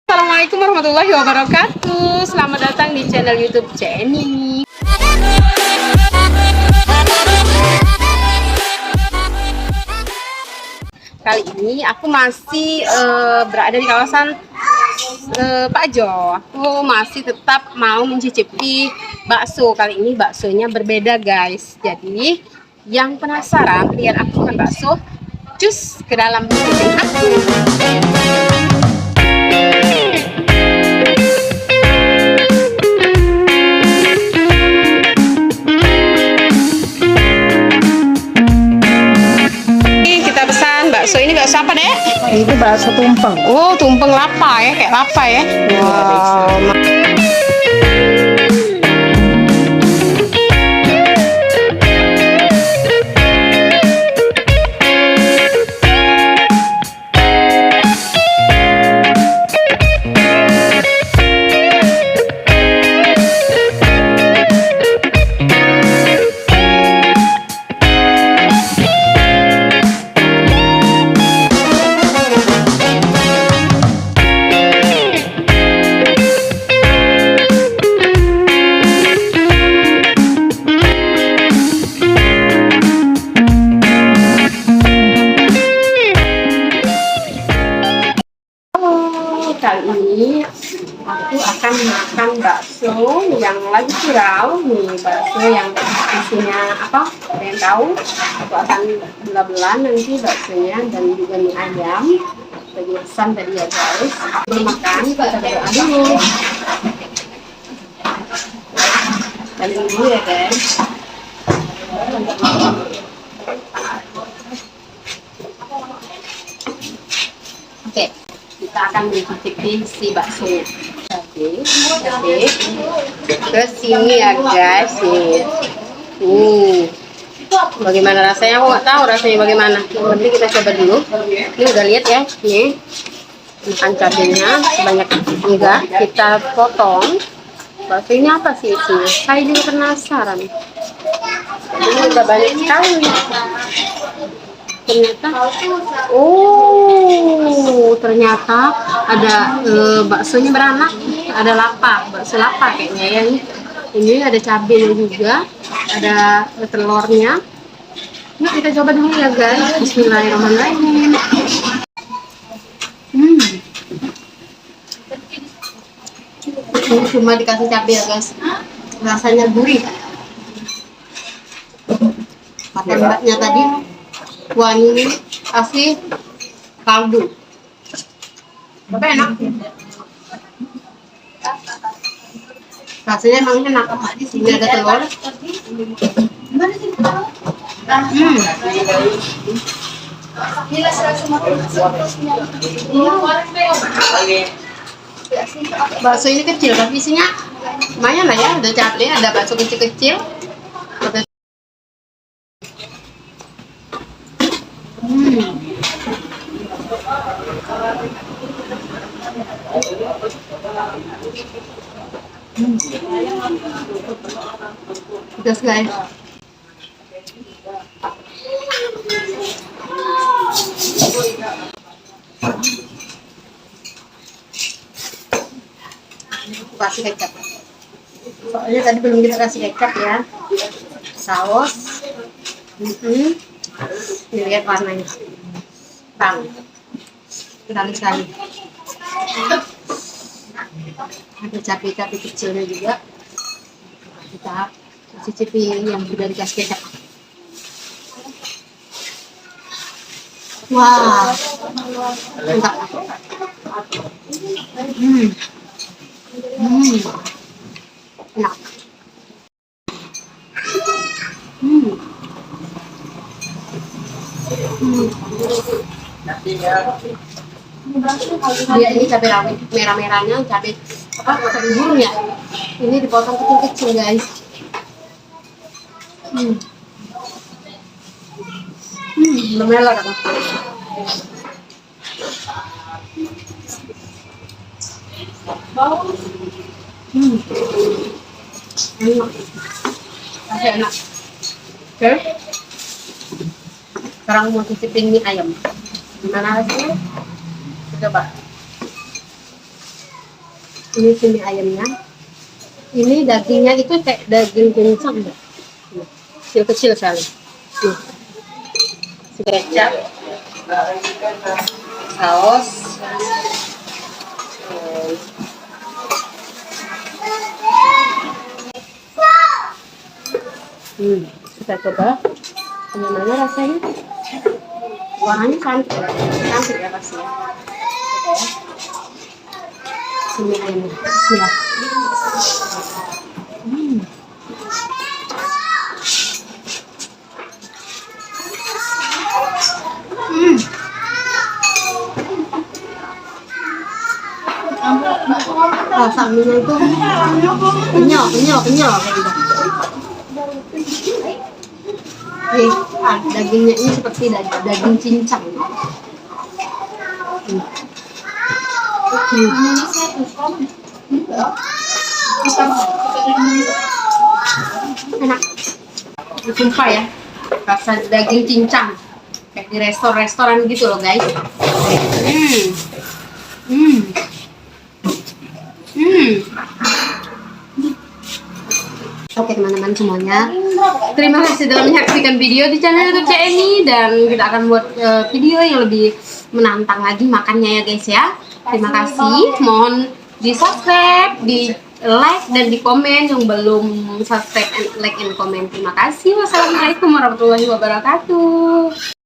Assalamualaikum warahmatullahi wabarakatuh. Selamat datang di channel YouTube Jenny. Kali ini aku masih berada di kawasan Pak Jo. Aku masih tetap mau mencicipi bakso. Kali ini baksonya berbeda, guys. Jadi yang penasaran lihat aku makan bakso, cus ke dalam kuping aku. Kita pesan bakso, ini bakso apa, Dek? Itu bakso tumpeng. Oh, tumpeng lapa ya, kayak lapa ya. Wow. Kali ini aku akan makan bakso yang lagi viral nih, bakso yang isinya apa? Ada yang tahu? Aku akan belah-belah nanti baksonya dan juga mie ayam. Tadi pesan tadi ya, guys. Sebelum makan kita berdoa dulu. Kalian dulu ya, guys. Oke. Kita akan mencicipi si baksonya. Oke, ke sini ya, guys. Bagaimana rasanya? Aku nggak tahu rasanya bagaimana. Nanti kita coba dulu. Ini udah lihat ya, nih. Makan cabenya sebanyak enggak. Kita potong. Bakso ini apa sih isinya? Saya juga penasaran. Ini udah banyak sekali. Ternyata ada baksonya beranak, ada lapa, bakso lapa kayaknya ya. Ini ada cabenya juga, ada telurnya. Yuk kita coba dulu ya, guys. Bismillahirrahmanirrahim. Ini cuma dikasih cabai ya, guys. Rasanya gurih. Pakai mbaknya tadi. Wah, ini kasih kaldu. Tapi enak. Rasanya emang enak. Ini ada telur. Bakso ini kecil, tapi isinya lumayan lah ya. Ada cabai, ada bakso kecil-kecil. Pedas, guys. Aku kasih kecap. Soalnya tadi belum kita kasih kecap ya. Saus. Lihat warnanya. Bang. Sekali-sekali. Ada cabai-cabai kecilnya juga. Kita cicipi yang sudah dikasih kecap. Wah, mantap. Enak. Dia ini cabai rawit merah-merahnya, cabai apa? Cabai burung ya. Ini dipotong kecil-kecil, guys. Belum melot apa? Enak. Masih enak. Oke. Sekarang mau cicipin mie ayam. Gimana rasanya? Coba. Ini cumi ayamnya. Ini dagingnya itu kayak daging kencang, Mbak. Kecil-kecil sekali. Kecap, saus, kita coba bagaimana rasanya. Warnanya cantik, cantik ya rasanya. Bismillah. Rasa mie itu kenyal kayak gitu. Dagingnya ini seperti daging cincang. Enak. Sumpah ya, rasa daging cincang kayak di restoran gitu loh guys. Oke teman-teman semuanya, terima kasih telah menyaksikan video di channel YouTube ini, dan kita akan buat video yang lebih menantang lagi makannya ya guys ya. Terima kasih, mohon di subscribe, di like dan di komen yang belum subscribe, like and comment. Terima kasih. Wassalamualaikum warahmatullahi wabarakatuh.